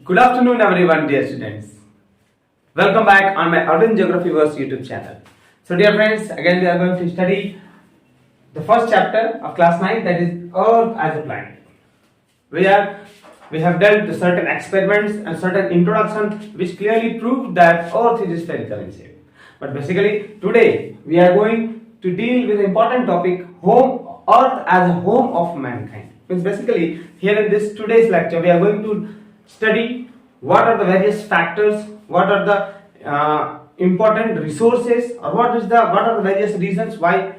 Good afternoon, everyone, dear students. Welcome back on my Arvind Geography Verse YouTube channel. So, dear friends, again we are going to study the first chapter of class 9, that is Earth as a planet. We have dealt with certain experiments and certain introduction which clearly proved that Earth is spherical in shape. But basically, today we are going to deal with an important topic: Earth as a home of mankind. Means basically, here in this today's lecture, we are going to study what are the various factors, what are the important resources, or what are the various reasons why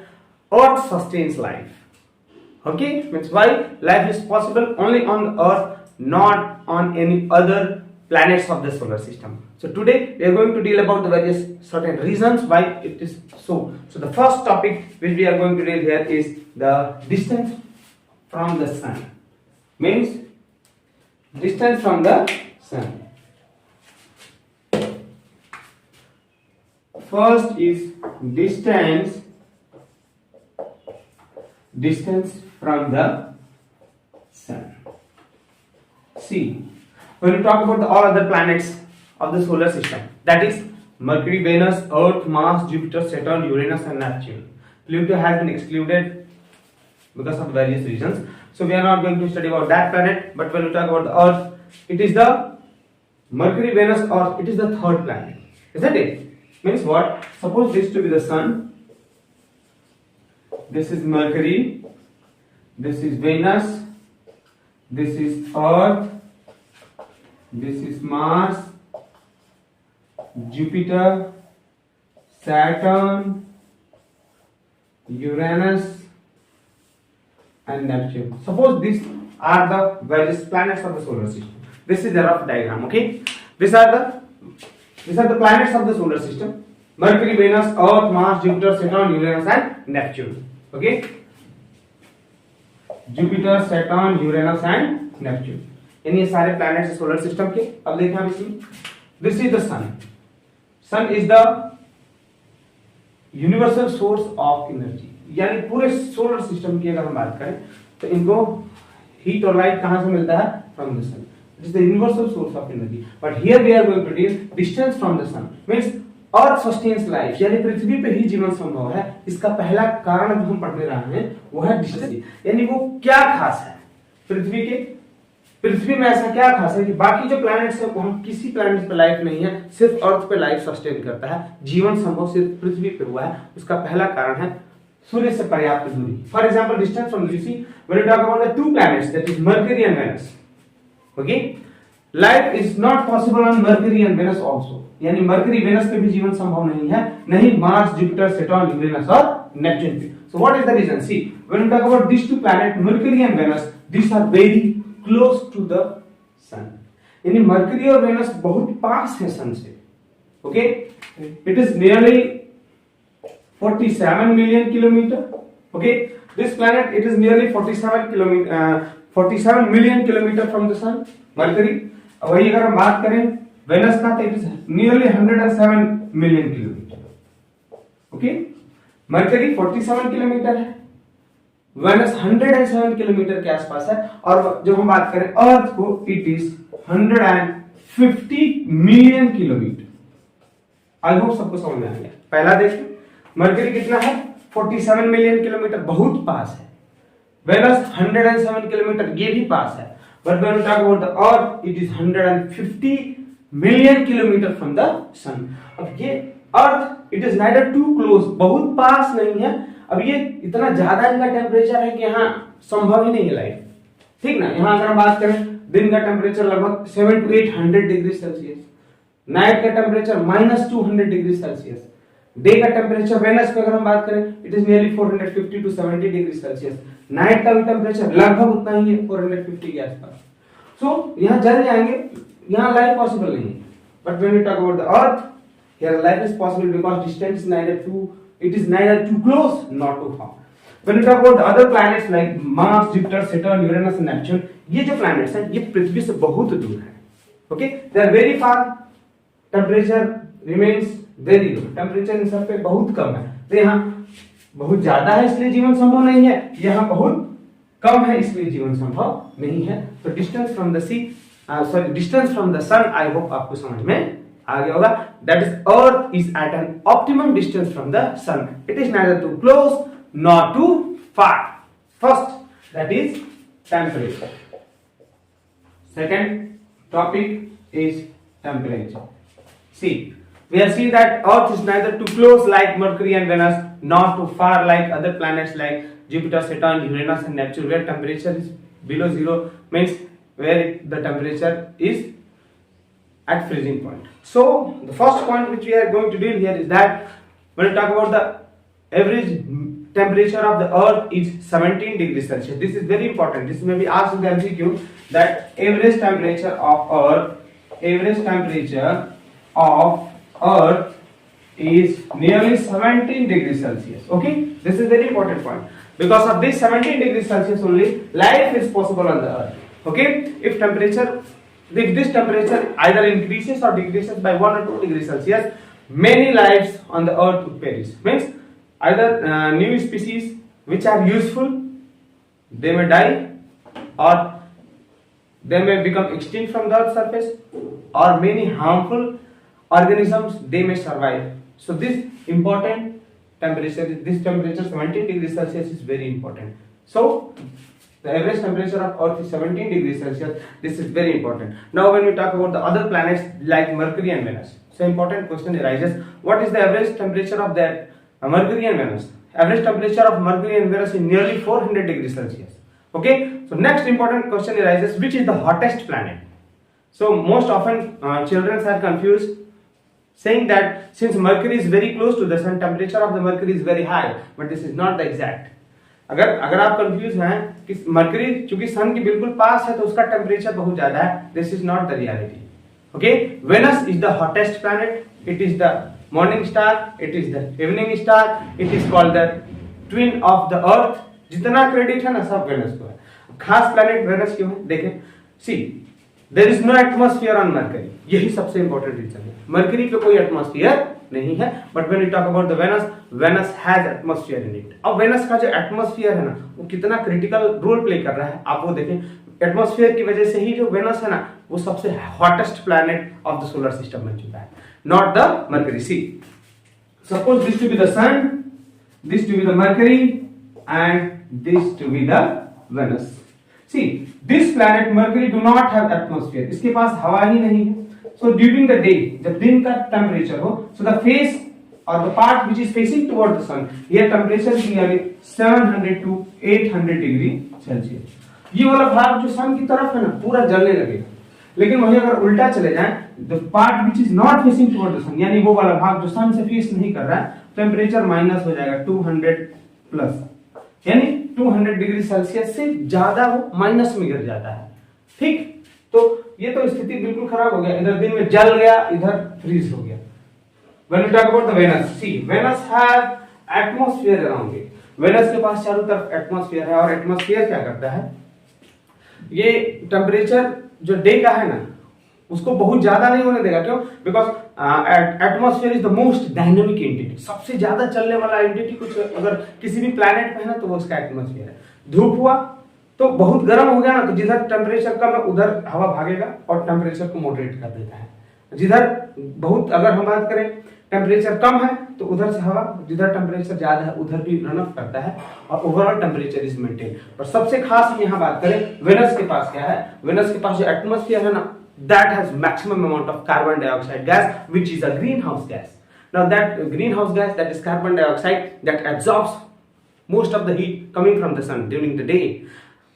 Earth sustains life. Okay, means why life is possible only on Earth, not on any other planets of the solar system. So today we are going to deal about the various certain reasons why it is so. So the first topic which we are going to deal here is the distance from the sun. Means distance from the sun. First is distance from the sun. See, when we talk about all other planets of the solar system, that is Mercury, Venus, Earth, Mars, Jupiter, Saturn, Uranus and Neptune. Pluto has been excluded because of various reasons. So we are not going to study about that planet, but when we talk about the Earth, it is the Mercury, Venus, Earth, it is the third planet. Isn't it? Means what? Suppose this to be the sun. This is Mercury. This is Venus. This is Earth. This is Mars, Jupiter, Saturn, Uranus and Neptune. Suppose these are the various planets of the solar system. This is the rough diagram, okay? These are the planets of the solar system: Mercury, Venus, Earth, Mars, Jupiter, Saturn, Uranus and Neptune. Okay? Jupiter, Saturn, Uranus and Neptune. ये सारे planets solar system के. अब देखें हम इसमें, this is the sun. Sun is the universal source of energy. यानी पूरे solar system की अगर हम बात करें तो इनको हीट और लाइट कहां से मिलता है? From the sun. It is the universal source of energy. But here we are going to deal distance from the sun. Means earth sustains life, यानी पृथ्वी पे ही जीवन संभव है. इसका पहला कारण जो हम पढ़ने रहे हैं वो है डिस्टेंस. यानी वो क्या खास है पृथ्वी में ऐसा क्या खास है कि बाकी जो प्लैनेट्स है वहां किसी प्लैनेट पे लाइफ नहीं है, सिर्फ अर्थ पे लाइफ सस्टेन करता है. जीवन संभव सिर्फ पृथ्वी पे हुआ है. उसका पहला कारण है सूर्य से पर्याप्त दूरी. For example, distance from the see, when we talk about the two planets, that is Mercury and Venus. Okay, life is not possible on Mercury and Venus also. यानी मर्क्यूरी, वेनस पे भी जीवन संभव नहीं है, नहीं मार्स, जुपिटर, सैटर्न, यूरेनस और Neptune पे. So what is the reason? See, when we talk about this two planet Mercury and Venus, this are very close to the sun. यानी मर्क्यूरी और वेनस बहुत पास है सन से. Okay, it is nearly 47 million kilometre. Okay, this planet it is nearly 47 million kilometre from the sun, Mercury. वही अगर हम बात करें वेनस का तो it is nearly 107 million kilometre. Okay, Mercury 47 kilometre है, वेनस 107 किलोमीटर के आसपास है. और जब हम बात करें अर्थ को, it is 150 million kilometre. I hope सबको समझ में आ गया. पहला देखें, मर्क्यूरी कितना है? 47 मिलियन किलोमीटर, बहुत पास है. वेनस 107 किलोमीटर, ये भी पास है. But when we talk about the earth, it is 150 million kilometre from the sun. अब ये earth, it is neither too close, बहुत पास नहीं है. अब ये इतना ज्यादा इनका टेम्परेचर है कि यहाँ संभव ही नहीं है लाइफ. ठीक ना? यहाँ अगर हम बात करें, दिन का टेम्परेचर लगभग 700 to 800 डिग्री सेल्सियस, नाइट का टेम्परेचर -200 डिग्री सेल्सियस, डे का टेम्परेचर वेनस पे अगर हम बात करें it is nearly 450 to 70 degree Celsius. Night का भी टेम्परेचर लगभग उतना ही है, 450 के आसपास. सो यहाँ जल जाएंगे, यहाँ लाइफ पॉसिबल नहीं है. But when we talk about the earth, here life is possible because distance it is neither too close nor too far. When we talk about the other planets like Mars, Jupiter, Saturn, Uranus and Neptune, ये जो planets हैं ये पृथ्वी से बहुत दूर हैं. Okay, they are very far. Temperature remains very low. Temperature इन सब पे बहुत कम है. तो यहाँ बहुत ज्यादा है इसलिए जीवन संभव नहीं है, यहाँ बहुत कम है इसलिए जीवन संभव नहीं है. तो distance from the sea sorry distance from the sun, I hope आपको समझ में आ गया होगा। That is earth is at an optimum distance from the sun, it is neither too close not too far. First that is temperature. Second topic is temperature. See, we have seen that Earth is neither too close like Mercury and Venus, nor too far like other planets like Jupiter, Saturn, Uranus and Neptune, where temperature is below zero, means where the temperature is at freezing point. So, the first point which we are going to deal here is that when we talk about the average temperature of the earth is 17 degrees Celsius. This is very important. This may be asked in the MCQ that average temperature of earth is nearly 17 degrees Celsius. Okay, this is very important point. Because of this 17 degrees Celsius only life is possible on the earth. Okay, if this temperature either increases or decreases by 1 or 2 degrees Celsius, many lives on the earth would perish. Means either new species which are useful, they may die, or they may become extinct from the earth's surface, or many harmful organisms they may survive. So this important temperature, this temperature 17 degrees Celsius is very important. So the average temperature of earth is 17 degrees Celsius. This is very important. Now when we talk about the other planets like Mercury and Venus, so important question arises, what is the average temperature of that Mercury and Venus? Average temperature of Mercury and Venus is nearly 400 degrees Celsius. Okay, so next important question arises, which is the hottest planet? So most often children are confused, saying that since Mercury is very close to the sun, temperature of the Mercury is very high, but this is not the exact. अगर आप confuse हैं कि mercury चूंकि सन के बिल्कुल पास है तो उसका टेम्परेचर बहुत ज्यादा है, this is not the reality. Okay, Venus is the hottest planet, it is the morning star, it is the evening star, it is called the twin of the earth. जितना क्रेडिट है ना सब Venus को है. खास planet Venus क्यों है देखें. See, there is no atmosphere on Mercury, यही सबसे इंपॉर्टेंट रीजन है. मरकरी पे कोई एटमॉस्फेयर नहीं है, but when we talk about the Venus, Venus has atmosphere in it. अब वेनस का जो एटमॉस्फेयर है ना वो कितना क्रिटिकल रोल प्ले कर रहा है आप वो देखें. एटमॉस्फेयर की वजह से ही जो वेनस है ना वो सबसे hottest planet of the solar system बन चुका है, not the Mercury. See, suppose this to be the sun, this to be the Mercury and this to be the Venus. See, this planet Mercury do not have atmosphere, इसके पास हवा ही नहीं है. So during the day, जब दिन का temperature हो, so the face or the part which is facing toward the sun, here temperature is nearly 700 to 800 degree Celsius. ये वाला भाग जो सन की तरफ है ना पूरा जलने लगेगा. लेकिन वही अगर उल्टा चले जाएं, the part which is not facing toward the sun, यानी वो वाला भाग जो सन से फेस नहीं कर रहा है, टेम्परेचर माइनस हो जाएगा 200 प्लस, यानी 200 डिग्री सेल्सियस से ज्यादा वो माइनस में गिर जाता है. ठीक, तो ये तो स्थिति बिल्कुल खराब हो गया. इधर दिन में जल गया, इधर फ्रीज हो गया. When we talk about the Venus, see, Venus have atmosphere around it. Venus के पास चारों तरफ एटमॉस्फेयर है, और एटमॉस्फेयर क्या करता है, ये टेम्परेचर जो डे का है ना उसको बहुत ज्यादा नहीं होने देगा. क्यों? Because atmosphere is the most dynamic entity. सबसे ज्यादा चलने वाला एंटिटी कुछ अगर किसी भी प्लैनेट पे है ना तो वो उसका एटमॉस्फेयर है. धूप हुआ तो बहुत गर्म हो गया ना, तो जिधर टेम्परेचर कम है उधर हवा भागेगा और टेम्परेचर को मॉडरेट कर देता है. जिधर बहुत, अगर हम बात करें टेम्परेचर कम है तो उधर से हवा, जिधर टेम्परेचर ज्यादा है उधर भी रन अप करता है और ओवरऑल टेम्परेचर इज मेंटेन. और सबसे खास हम यहाँ बात करें वेनस के पास क्या है, वेनस के पास जो एटमॉस्फेयर है ना that has maximum amount of carbon dioxide gas, which is a greenhouse gas. Now that greenhouse gas, that is carbon dioxide, that absorbs most of the heat coming from the sun during the day.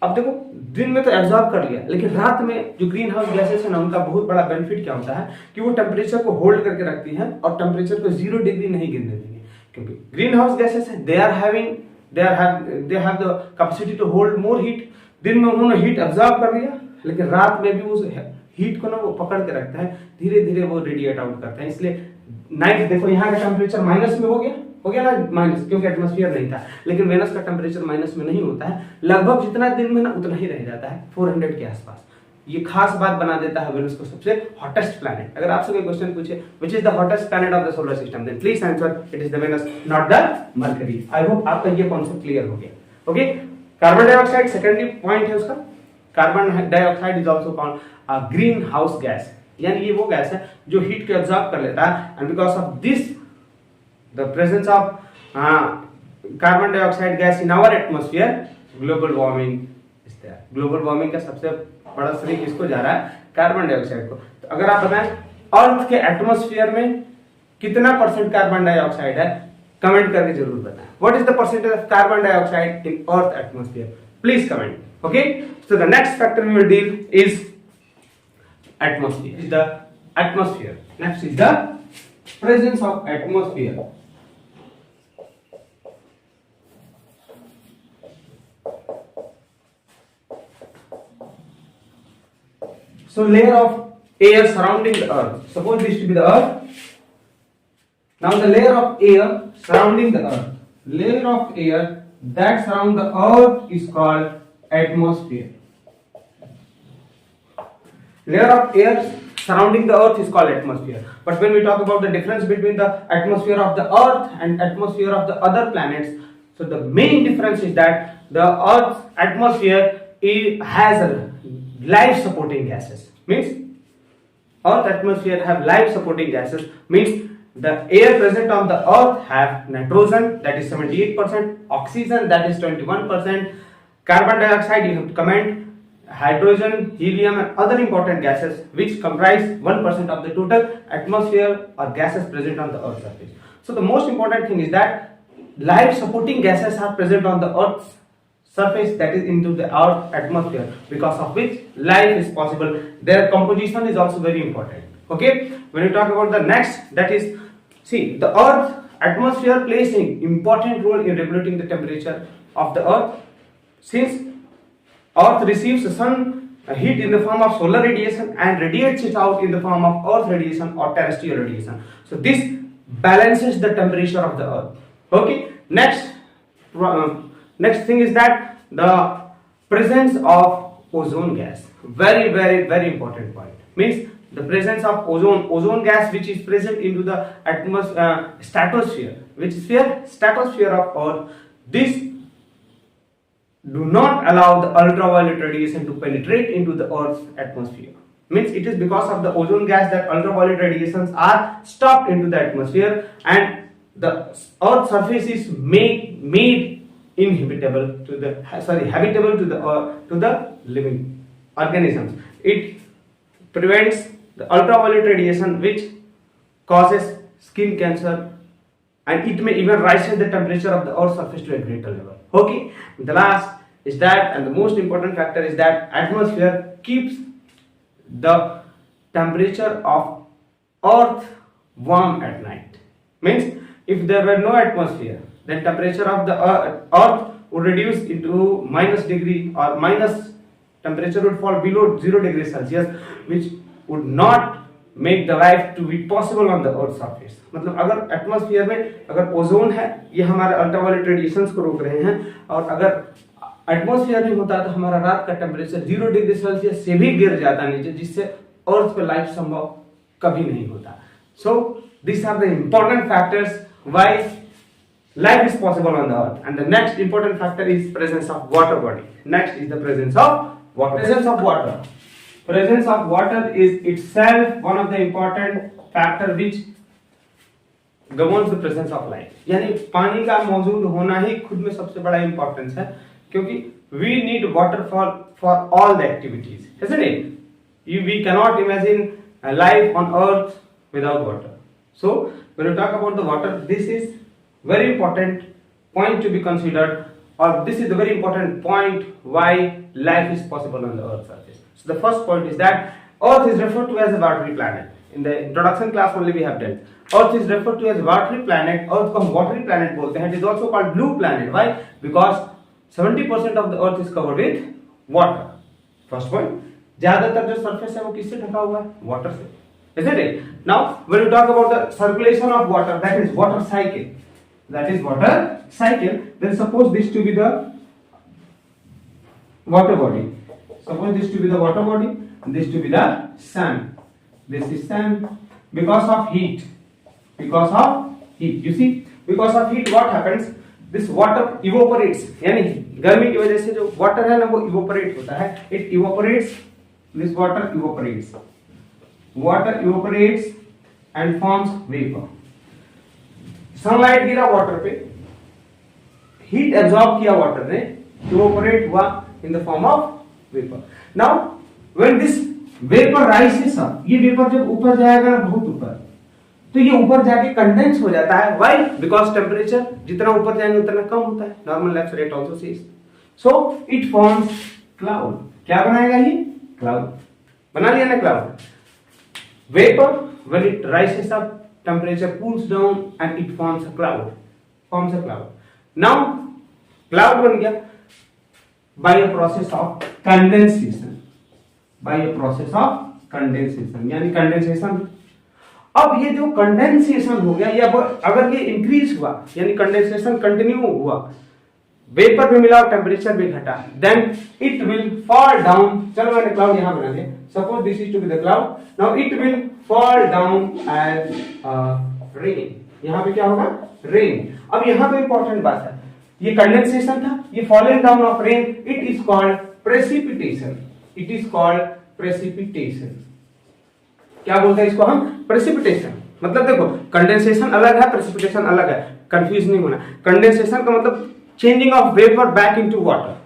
अब देखो दिन में तो absorb कर लिया, लेकिन रात में जो ग्रीन हाउस गैसेस है ना उनका बहुत बड़ा बेनिफिट क्या होता है कि वो टेम्परेचर को होल्ड करके रखती हैं और टेम्परेचर को 0 डिग्री नहीं गिरने देंगे. क्योंकि ग्रीन हाउस गैसेस है, they have the capacity to hold more heat. दिन में उन्होंने हीट एब्जॉर्ब कर लिया, लेकिन रात में भी उस हीट को ना वो पकड़ के रखता है, धीरे धीरे वो रेडिएट आउट करता है. इसलिए नाइट देखो यहाँ का टेम्परेचर माइनस में हो गया ना माइनस, क्योंकि एटमॉस्फेयर नहीं था. लेकिन वेनस का टेम्परेचर माइनस में नहीं होता है, लगभग जितना दिन में ना उतना ही रह जाता है, 400 के आसपास. ये खास बात बना देता है वेनस को सबसे हॉटेस्ट प्लैनेट. अगर आपसे कोई क्वेश्चन पूछे which is the hottest planet of the solar system, then please answer it is the Venus, not the Mercury. I hope आपका ये कॉन्सेप्ट क्लियर हो गया. Okay, carbon dioxide secondary point है उसका. Carbon dioxide is also called a greenhouse gas, यानी ये वो gas है जो हीट को एब्जॉर्ब कर लेता है, and because of this the presence of carbon dioxide gas in our atmosphere, global warming is there. Global warming का सबसे बड़ा श्रेय किसको जा रहा है? कार्बन डाइऑक्साइड को। तो अगर आप बताएं अर्थ के एटमॉस्फेयर में कितना परसेंट कार्बन डाइऑक्साइड है, कमेंट करके जरूर बताएं। What is the percentage of carbon dioxide in earth atmosphere? Please comment. Okay, so the next factor we will deal is atmosphere. Is the atmosphere. Next is the presence of atmosphere. So layer of air surrounding the earth. Suppose this to be the earth. Now the layer of air surrounding the earth. Layer of air that surround the earth is called atmosphere. Layer of air surrounding the earth is called atmosphere. But when we talk about the difference between the atmosphere of the earth and atmosphere of the other planets, so the main difference is that the earth's atmosphere has life supporting gases. Means earth atmosphere have life supporting gases, means the air present on the earth have nitrogen, that is 78%, oxygen, that is 21%, carbon dioxide, you have to comment, hydrogen, helium and other important gases which comprise 1% of the total atmosphere or gases present on the earth's surface. So the most important thing is that life supporting gases are present on the earth's surface, that is into the earth atmosphere, because of which life is possible. Their composition is also very important. Okay, when we talk about the next, that is, see, the earth atmosphere plays an important role in regulating the temperature of the earth. Since earth receives sun heat in the form of solar radiation and radiates it out in the form of earth radiation or terrestrial radiation, so this balances the temperature of the earth. Okay, next thing is that the presence of ozone gas, very important point, means the presence of ozone gas which is present into the stratosphere, which is stratosphere of earth. This do not allow the ultraviolet radiation to penetrate into the earth's atmosphere. Means it is because of the ozone gas that ultraviolet radiations are stopped into the atmosphere, and the earth's surface is made habitable to the living organisms. It prevents the ultraviolet radiation which causes skin cancer, and it may even rise the temperature of the earth's surface to a greater level. Okay, the last is that, and the most important factor is that atmosphere keeps the temperature of earth warm at night. Means if there were no atmosphere, then temperature of the earth would reduce into minus degree, or minus temperature would fall below 0 degrees Celsius, which would not make the life to be possible on the earth surface. मतलब अगर atmosphere में अगर ozone है, ये हमारे ultraviolet radiations को रोक रहे हैं, और अगर एटमॉस्फेयर नहीं होता तो हमारा रात का टेम्परेचर 0 डिग्री सेल्सियस से भी गिर जाता नीचे, जिससे अर्थ पे लाइफ संभव कभी नहीं होता. So this are the important factors why life is possible on the earth. And the next important factor is presence of water body. Next is the presence of water. Presence of water is itself one of the important factor which governs the presence of life. यानी पानी का मौजूद होना ही खुद में सबसे बड़ा importance है, क्योंकि we need water for all the activities, isn't it? We cannot imagine a life on earth without water. So when we talk about the water, this is very important point to be considered, or this is the very important point why life is possible on the earth's surface. So the first point is that earth is referred to as a watery planet. In the introduction class only we have done, earth is referred to as watery planet. Earth को हम watery planet बोलते हैं. It is also called blue planet. Why? Because 70% of the earth is covered with water. First point, ज्यादातर जो surface है वो किससे ढका हुआ है? Water से, isn't it? Now when we talk about the circulation of water, that is water cycle. Then suppose this to be the water body. Suppose this to be the water body and this to be the sun. This is sun. Because of heat. You see, because of heat what happens? This water evaporates, यानी गर्मी की वजह से जो water है ना वो evaporate होता है, it evaporates, this water evaporates, water evaporates and forms vapour. Sunlight गिरा वाटर पे, हीट एब्जॉर्ब किया वाटर ने, इवोपरेट हुआ in the form of vapour. Now when this vapour rises up, ये वेपर जब ऊपर जाएगा ना बहुत ऊपर, तो ये ऊपर जाके कंडेंस हो जाता है। व्हाई? बिकॉज टेम्परेचर जितना ऊपर जाएंगे उतना कम होता है, normal lapse rate also says. So it forms cloud. क्या बनाएगा ये? क्लाउड। बना लिया ना cloud. Vapour when it rises up, temperature cools down and it forms a cloud, forms a cloud. Now cloud बन गया by a process of condensation, by a process of condensation, यानी condensation. अब ये जो condensation हो गया, या अगर ये इंक्रीज हुआ यानी कंडेंसेशन कंटिन्यू हुआ, वेपर भी मिला और टेम्परेचर भी घटा, then it will fall down. चलो मैंने क्लाउड यहां बना दिया, suppose this is to be the cloud, now it will fall down as rain. यहां पे क्या होगा? रेन। अब यहां पे इंपॉर्टेंट बात है, ये कंडेंसेशन था, ये falling down of rain, it is called precipitation, it is called precipitation. क्या बोलते हैं इसको हम? प्रेसिपिटेशन। मतलब देखो, कंडेंसेशन अलग है, प्रेसिपिटेशन अलग है, कंफ्यूज नहीं होना। कंडेंसेशन का मतलब changing of vapour back into water,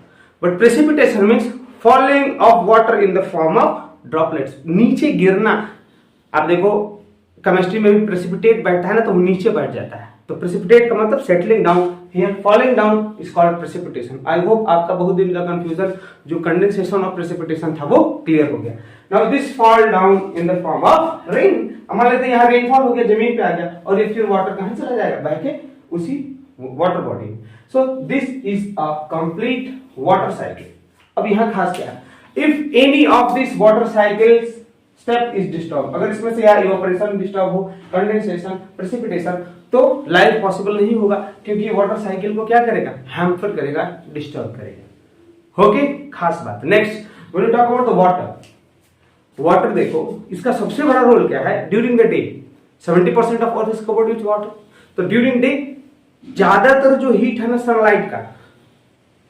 but precipitation means falling of water in the form of droplets, नीचे गिरना। आप देखो केमिस्ट्री में भी प्रेसिपिटेट बैठता है ना तो वो नीचे बैठ जाता है, तो प्रेसिपिटेट का मतलब settling down, here falling down is called precipitation. I hope आपका बहुत दिन का कंफ्यूजन जो कंडेंसेशन और प्रेसिपिटेशन था वो क्लियर हो गया। Now this fall down in the form of rain. मान लेते हैं यहाँ रेनफॉल हो गया, जमीन पे आ गया, और ये फिर वाटर कहां चला जाएगा? बह के उसी water body. So this is a complete water cycle. अब यहां खास क्या है? If any of this water cycle step is disturb, अगर इसमें से या इवेपोरेशन डिस्टर्ब हो, कंडेंसेशन, प्रेसिपिटेशन, तो लाइफ पॉसिबल नहीं होगा, क्योंकि ये वाटर साइकिल को क्या करेगा? हैम्पर करेगा, डिस्टर्ब करेगा। ओके, खास बात। Next when you talk about the water, water देखो इसका सबसे बड़ा रोल क्या है? During the day 70% of earth is covered with water. तो ड्यूरिंग डे ज्यादातर जो हीट है ना सनलाइट का,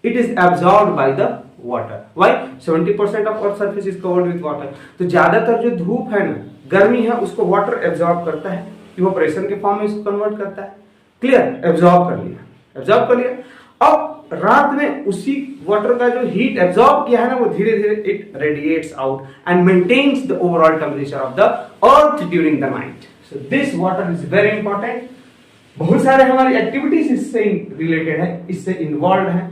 it is absorbed by the water. Why? 70% of earth surface is covered with water. तो ज्यादातर जो धूप है ना, गर्मी है, उसको वाटर एब्जॉर्ब करता है, इवेपोरेशन के फॉर्म में इसको कन्वर्ट करता है। क्लियर? एब्जॉर्ब कर लिया, एब्जॉर्ब कर लिया। अब रात में उसी वाटर का जो हीट एब्जॉर्ब किया है ना, वो धीरे धीरे it radiates out and maintains the overall temperature of the earth during the night. So this water is very important. बहुत सारे हमारी एक्टिविटीज इससे रिलेटेड है, इससे इन्वॉल्व है।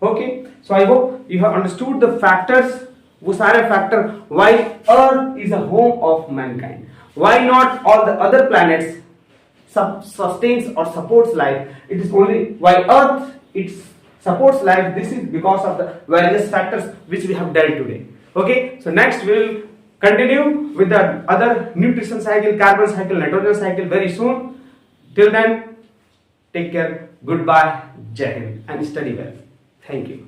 Okay, so I hope you have understood the factors, वो सारे factor why earth is a home of Mankind, why not all the other planets sustains or supports life. It is only why Earth it supports life. This is because of the various factors which we have dealt today. Okay, so next we will continue with the other nutrition cycle, carbon cycle, nitrogen cycle very soon. Till then, take care, goodbye, Jai Hind, and study well. Thank you.